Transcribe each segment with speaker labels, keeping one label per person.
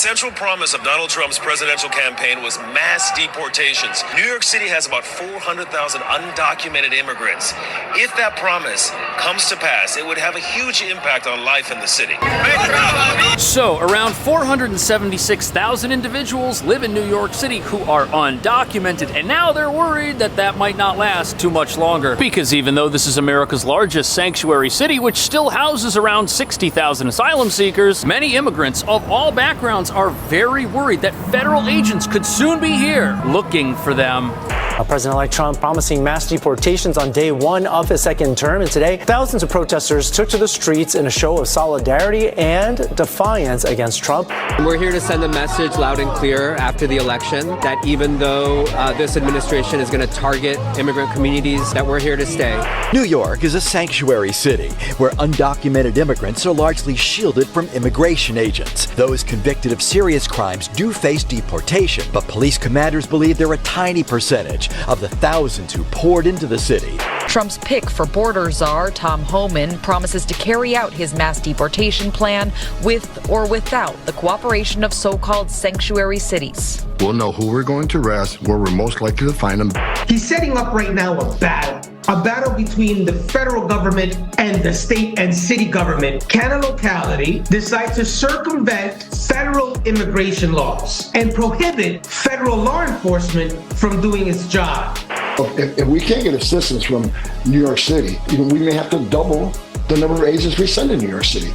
Speaker 1: Central promise of Donald Trump's presidential campaign was mass deportations. New York City has about 400,000 undocumented immigrants. If that promise comes to pass, it would have a huge impact on life in the city.
Speaker 2: So, around 476,000 individuals live in New York City who are undocumented, and now they're worried that that might not last too much longer. Because even though this is America's largest sanctuary city, which still houses around 60,000 asylum seekers, many immigrants of all backgrounds are very worried that federal agents could soon be here looking for them.
Speaker 3: President-elect Trump promising mass deportations on day one of his second term, and today thousands of protesters took to the streets in a show of solidarity and defiance against Trump.
Speaker 4: We're here to send a message loud and clear after the election that even though this administration is going to target immigrant communities, that we're here to stay.
Speaker 5: New York is a sanctuary city where undocumented immigrants are largely shielded from immigration agents. Those convicted of serious crimes do face deportation, but police commanders believe they're a tiny percentage of the thousands who poured into the city.
Speaker 6: Trump's pick for border czar, Tom Homan, promises to carry out his mass deportation plan with or without the cooperation of so-called sanctuary cities.
Speaker 7: We'll know who we're going to arrest, where we're most likely to find them.
Speaker 8: He's setting up right now a battle between the federal government and the state and city government. Can a locality decide to circumvent federal immigration laws and prohibit federal law enforcement from doing its job?
Speaker 7: If we can't get assistance from New York City, we may have to double the number of agents we send to New York City.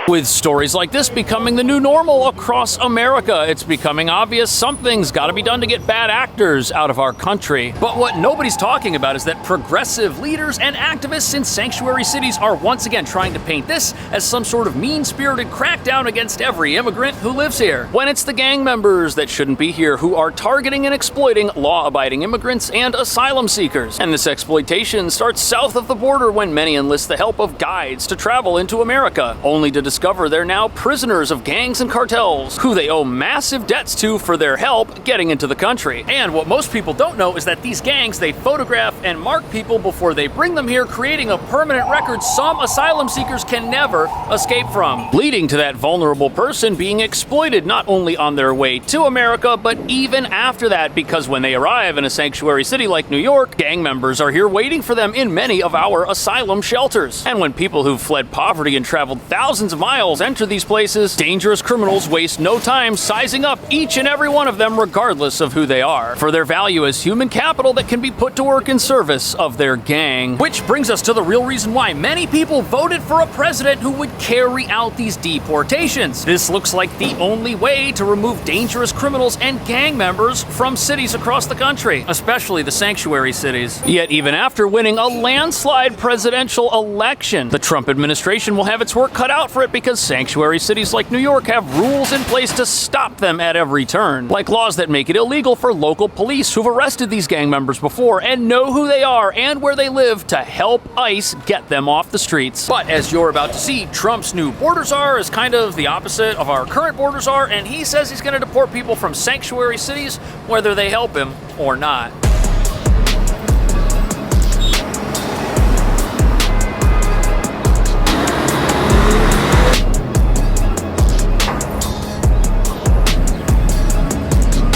Speaker 2: With stories like this becoming the new normal across America, it's becoming obvious something's got to be done to get bad actors out of our country. But what nobody's talking about is that progressive leaders and activists in sanctuary cities are once again trying to paint this as some sort of mean-spirited crackdown against every immigrant who lives here, when it's the gang members that shouldn't be here who are targeting and exploiting law-abiding immigrants and asylum seekers. And this exploitation starts south of the border when many enlist the help of guides to travel into America, only to discover they're now prisoners of gangs and cartels who they owe massive debts to for their help getting into the country. And what most people don't know is that these gangs, they photograph and mark people before they bring them here, creating a permanent record some asylum seekers can never escape from, leading to that vulnerable person being exploited not only on their way to America, but even after that, because when they arrive in a sanctuary city like New York, gang members are here waiting for them in many of our asylum shelters. And when people who've fled poverty and traveled thousands of miles enter these places, dangerous criminals waste no time sizing up each and every one of them regardless of who they are, for their value as human capital that can be put to work in service of their gang. Which brings us to the real reason why many people voted for a president who would carry out these deportations. This looks like the only way to remove dangerous criminals and gang members from cities across the country, especially the sanctuary cities. Yet even after winning a landslide presidential election, the Trump administration will have its work cut out for it, because sanctuary cities like New York have rules in place to stop them at every turn, like laws that make it illegal for local police who've arrested these gang members before and know who they are and where they live to help ICE get them off the streets. But as you're about to see, Trump's new border czar is kind of the opposite of our current border czar, and he says he's going to deport people from sanctuary cities whether they help him or not.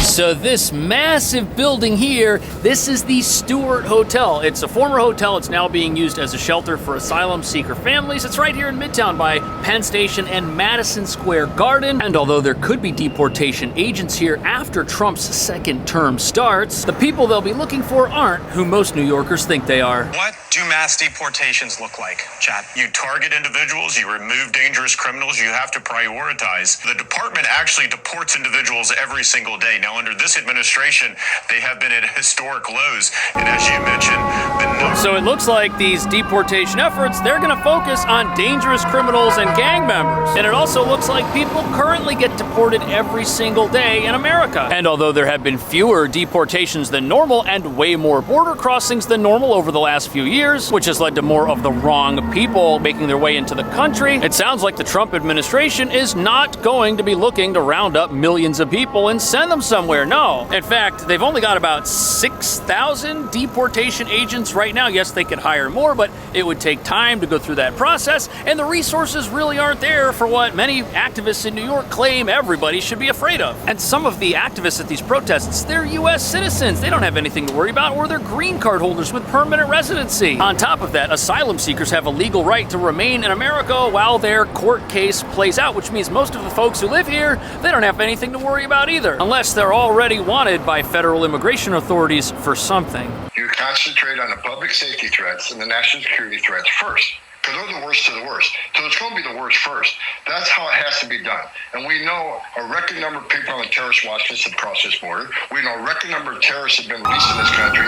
Speaker 2: So this massive building here, this is the Stewart Hotel. It's a former hotel. It's now being used as a shelter for asylum seeker families. It's right here in Midtown by Penn Station and Madison Square Garden. And although there could be deportation agents here after Trump's second term starts, the people they'll be looking for aren't who most New Yorkers think they are.
Speaker 9: What do mass deportations look like, Chad? You target individuals, you remove dangerous criminals, you have to prioritize. The department actually deports individuals every single day. Now, under this administration, they have been at historic lows, and as you mentioned,
Speaker 2: So it looks like these deportation efforts, they're going to focus on dangerous criminals and gang members. And it also looks like people currently get deported every single day in America. And although there have been fewer deportations than normal and way more border crossings than normal over the last few years, years, which has led to more of the wrong people making their way into the country. It sounds like the Trump administration is not going to be looking to round up millions of people and send them somewhere. No. In fact, they've only got about 6,000 deportation agents right now. Yes, they could hire more, but it would take time to go through that process, and the resources really aren't there for what many activists in New York claim everybody should be afraid of. And some of the activists at these protests, they're U.S. citizens. They don't have anything to worry about, or they're green card holders with permanent residency. On top of that, asylum seekers have a legal right to remain in America while their court case plays out, which means most of the folks who live here, they don't have anything to worry about either, unless they're already wanted by federal immigration authorities for something.
Speaker 7: You concentrate on the public safety threats and the national security threats first, because they're the worst of the worst. So it's going to be the worst first. That's how it has to be done. And we know a record number of people on the terrorist watch list have crossed this border. We know a record number of terrorists have been released in this country.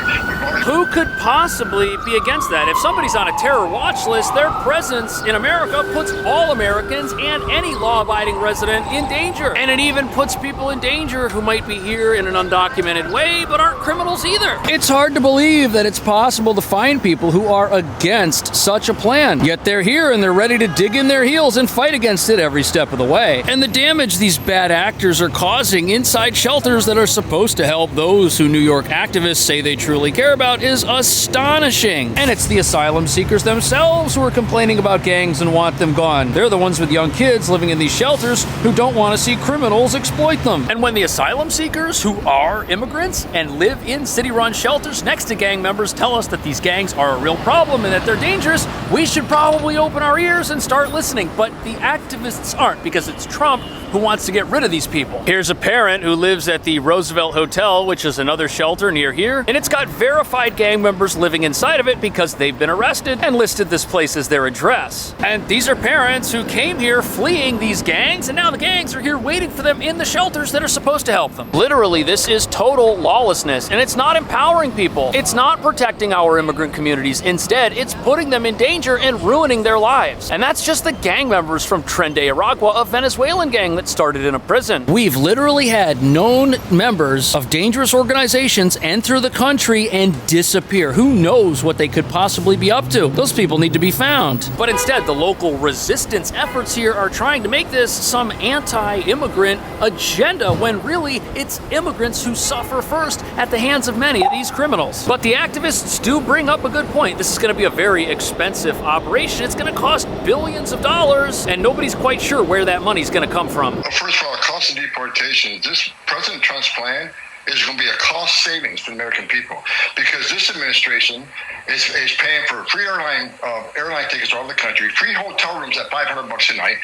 Speaker 2: Who could possibly be against that? If somebody's on a terror watch list, their presence in America puts all Americans and any law-abiding resident in danger. And it even puts people in danger who might be here in an undocumented way, but aren't criminals either. It's hard to believe that it's possible to find people who are against such a plan. Yet they're here and they're ready to dig in their heels and fight against it every step of the way. And the damage these bad actors are causing inside shelters that are supposed to help those who New York activists say they truly care about is astonishing. And it's the asylum seekers themselves who are complaining about gangs and want them gone. They're the ones with young kids living in these shelters who don't want to see criminals exploit them. And when the asylum seekers who are immigrants and live in city-run shelters next to gang members tell us that these gangs are a real problem and that they're dangerous, we should probably open our ears and start listening. But the activists aren't, because it's Trump who wants to get rid of these people. Here's a parent who lives at the Roosevelt Hotel, which is another shelter near here, and it's got verified gang members living inside of it because they've been arrested and listed this place as their address. And these are parents who came here fleeing these gangs, and now the gangs are here waiting for them in the shelters that are supposed to help them. Literally, this is total lawlessness, and it's not empowering people. It's not protecting our immigrant communities. Instead, it's putting them in danger and ruining their lives. And that's just the gang members from Tren de Aragua, a Venezuelan gang that started in a prison. We've literally had known members of dangerous organizations enter the country and disappear. Who knows what they could possibly be up to? Those people need to be found. But instead, the local resistance efforts here are trying to make this some anti-immigrant agenda when really it's immigrants who suffer first at the hands of many of these criminals. But the activists do bring up a good point. This is going to be a very expensive operation. It's going to cost billions of dollars, and nobody's quite sure where that money's going to come from.
Speaker 7: First of all, cost of deportation, this President Trump's plan is going to be a cost savings for the American people, because this administration is paying for free airline tickets all over the country, free hotel rooms at $500 a night,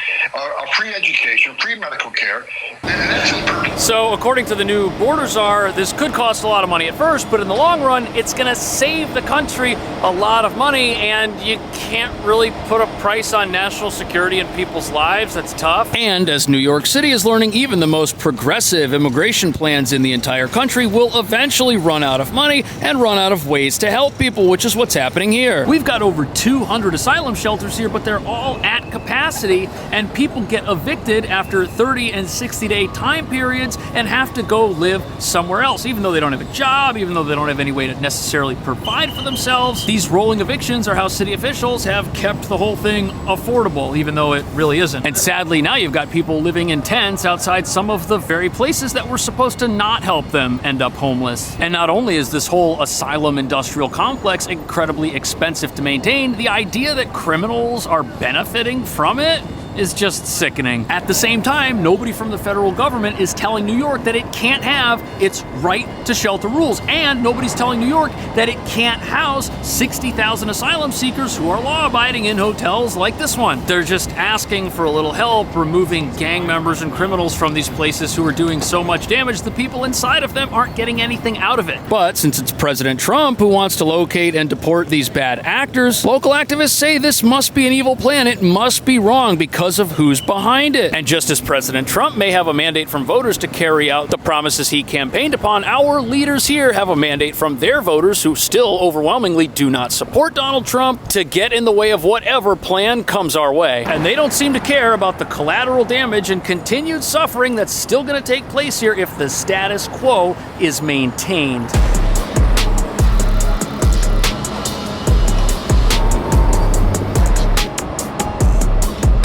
Speaker 7: free education, free medical care, and that's in purpose.
Speaker 2: So, according to the new border czar, this could cost a lot of money at first, but in the long run, it's going to save the country a lot of money, and you can't really put a price on national security and people's lives. That's tough. And as New York City is learning, even the most progressive immigration plans in the entire country will eventually run out of money and run out of ways to help people, which is what's happening here. We've got over 200 asylum shelters here, but they're all at capacity, and people get evicted after 30 and 60-day time periods and have to go live somewhere else, even though they don't have a job, even though they don't have any way to necessarily provide for themselves. These rolling evictions are how city officials have kept the whole thing affordable, even though it really isn't. And sadly, now you've got people living in tents outside some of the very places that were supposed to not help them end up homeless. And not only is this whole asylum industrial complex incredibly expensive to maintain, the idea that criminals are benefiting from it is just sickening. At the same time, nobody from the federal government is telling New York that it can't have its right to shelter rules, and nobody's telling New York that it can't house 60,000 asylum seekers who are law-abiding in hotels like this one. They're just asking for a little help removing gang members and criminals from these places who are doing so much damage. The people inside of them aren't getting anything out of it. But since it's President Trump who wants to locate and deport these bad actors, local activists say this must be an evil plan. It must be wrong because of who's behind it. And just as President Trump may have a mandate from voters to carry out the promises he campaigned upon, our leaders here have a mandate from their voters, who still overwhelmingly do not support Donald Trump, to get in the way of whatever plan comes our way. And they don't seem to care about the collateral damage and continued suffering that's still going to take place here if the status quo is maintained.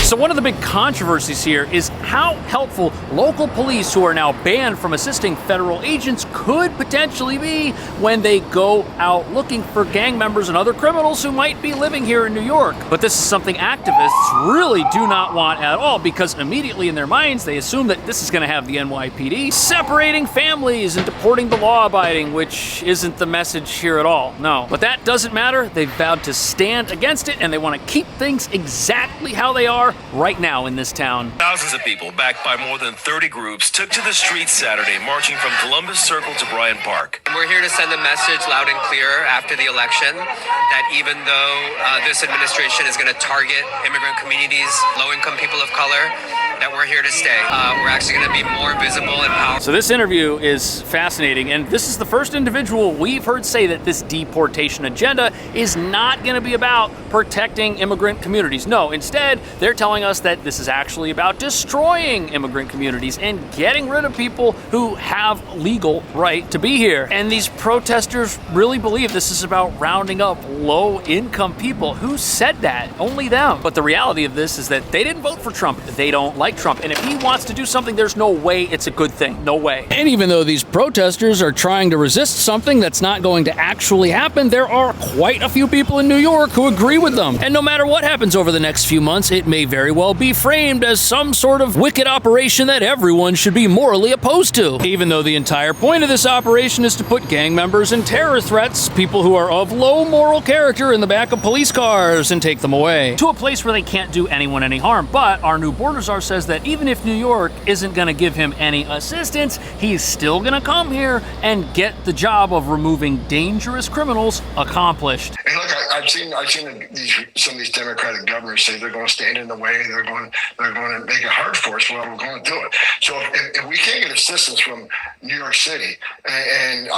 Speaker 2: So one of the big controversies here is how helpful local police who are now banned from assisting federal agents could potentially be when they go out looking for gang members and other criminals who might be living here in New York. But this is something activists really do not want at all, because immediately in their minds they assume that this is going to have the NYPD separating families and deporting the law-abiding, which isn't the message here at all. No. But that doesn't matter. They've vowed to stand against it, and they want to keep things exactly how they are right now in this town.
Speaker 1: Thousands of people, backed by more than 30 groups, took to the streets Saturday, marching from Columbus Circle to Bryant Park.
Speaker 4: We're here to send a message loud and clear after the election that even though this administration is going to target immigrant communities, low-income people of color, that we're here to stay. We're actually going to be more visible and powerful.
Speaker 2: So this interview is fascinating, and this is the first individual we've heard say that this deportation agenda is not going to be about protecting immigrant communities. No, instead, they're telling us that this is actually about destroying immigrant communities and getting rid of people who have legal right to be here. And these protesters really believe this is about rounding up low-income people. Who said that? Only them. But the reality of this is that they didn't vote for Trump. They don't like Trump. And if he wants to do something, there's no way it's a good thing. No way. And even though these protesters are trying to resist something that's not going to actually happen, there are quite a few people in New York who agree with them. And no matter what happens over the next few months, it may very well be framed as some sort of wicked operation that everyone should be morally opposed to. Even though the entire point of this operation is to put gang members and terror threats, people who are of low moral character, in the back of police cars and take them away to a place where they can't do anyone any harm. But our new border czar says that even if New York isn't going to give him any assistance, he's still going to come here and get the job of removing dangerous criminals accomplished.
Speaker 7: And look, I've seen some of these Democratic governors say they're going to stand in the way, they're going to make it hard for us. Well, we're going to do it. So if we can't get assistance from New York City, and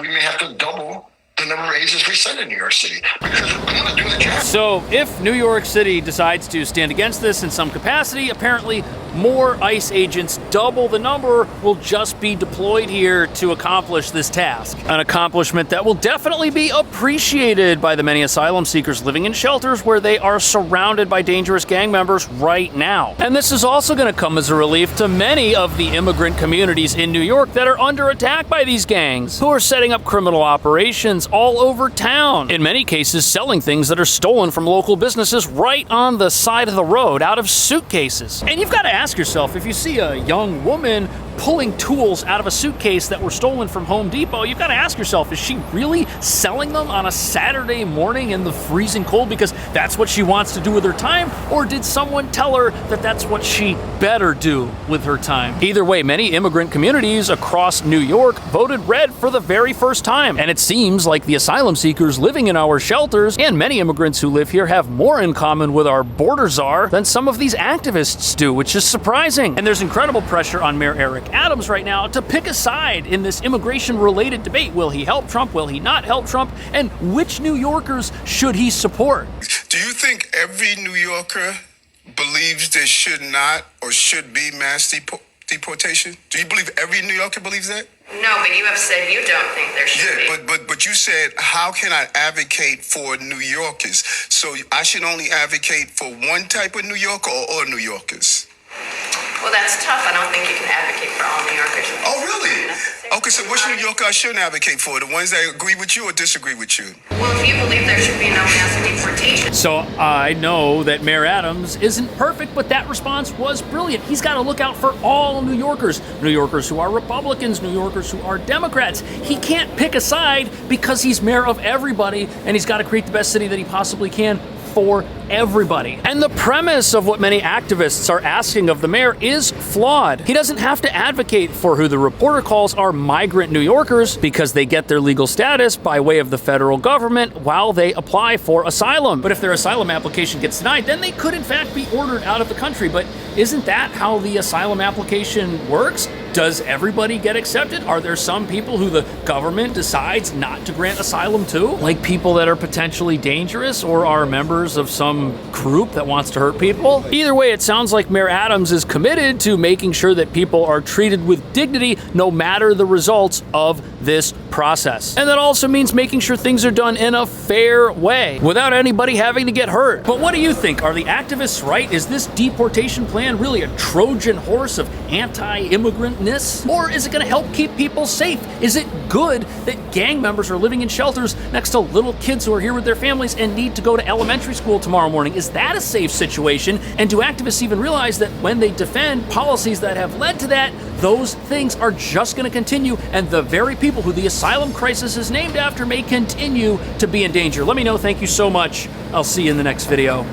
Speaker 7: we may have to double the number of agents we send in New York City, because we're going to do the job.
Speaker 2: So if New York City decides to stand against this in some capacity, apparently more ICE agents, double the number, will just be deployed here to accomplish this task. An accomplishment that will definitely be appreciated by the many asylum seekers living in shelters where they are surrounded by dangerous gang members right now. And this is also going to come as a relief to many of the immigrant communities in New York that are under attack by these gangs, who are setting up criminal operations all over town. In many cases, selling things that are stolen from local businesses right on the side of the road out of suitcases. And you've got to ask yourself, if you see a young woman pulling tools out of a suitcase that were stolen from Home Depot, you've got to ask yourself, is she really selling them on a Saturday morning in the freezing cold because that's what she wants to do with her time? Or did someone tell her that that's what she better do with her time? Either way, many immigrant communities across New York voted red for the very first time. And it seems like the asylum seekers living in our shelters and many immigrants who live here have more in common with our border czar than some of these activists do, which is surprising. And there's incredible pressure on Mayor Eric Adams right now to pick a side in this immigration-related debate. Will he help Trump? Will he not help Trump? And which New Yorkers should he support?
Speaker 10: Do you think every New Yorker believes there should not or should be mass deportation? Do you believe every New Yorker believes that?
Speaker 11: No, but you have said you don't think there should be.
Speaker 10: But you said, how can I advocate for New Yorkers? So I should only advocate for one type of New Yorker or all New Yorkers?
Speaker 11: Well, that's tough. I don't think you can advocate for all New Yorkers.
Speaker 10: Oh, really? Okay, so which New Yorker I shouldn't advocate for? The ones that agree with you or disagree with you?
Speaker 11: Well, if you believe there should be no mass deportation.
Speaker 2: So I know that Mayor Adams isn't perfect, but that response was brilliant. He's got to look out for all New Yorkers who are Republicans, New Yorkers who are Democrats. He can't pick a side because he's mayor of everybody, and he's got to create the best city that he possibly can for everybody. And the premise of what many activists are asking of the mayor is flawed. He doesn't have to advocate for who the reporter calls are migrant New Yorkers because they get their legal status by way of the federal government while they apply for asylum. But if their asylum application gets denied, then they could in fact be ordered out of the country. But isn't that how the asylum application works? Does everybody get accepted? Are there some people who the government decides not to grant asylum to? Like people that are potentially dangerous or are members of some group that wants to hurt people? Either way, it sounds like Mayor Adams is committed to making sure that people are treated with dignity no matter the results of this process. And that also means making sure things are done in a fair way, without anybody having to get hurt. But what do you think? Are the activists right? Is this deportation plan really a Trojan horse of anti-immigrantness? Or is it going to help keep people safe? Is it good that gang members are living in shelters next to little kids who are here with their families and need to go to elementary school tomorrow morning? Is that a safe situation? And do activists even realize that when they defend policies that have led to that, those things are just going to continue, and the very people who the asylum crisis is named after may continue to be in danger? Let me know. Thank you so much. I'll see you in the next video.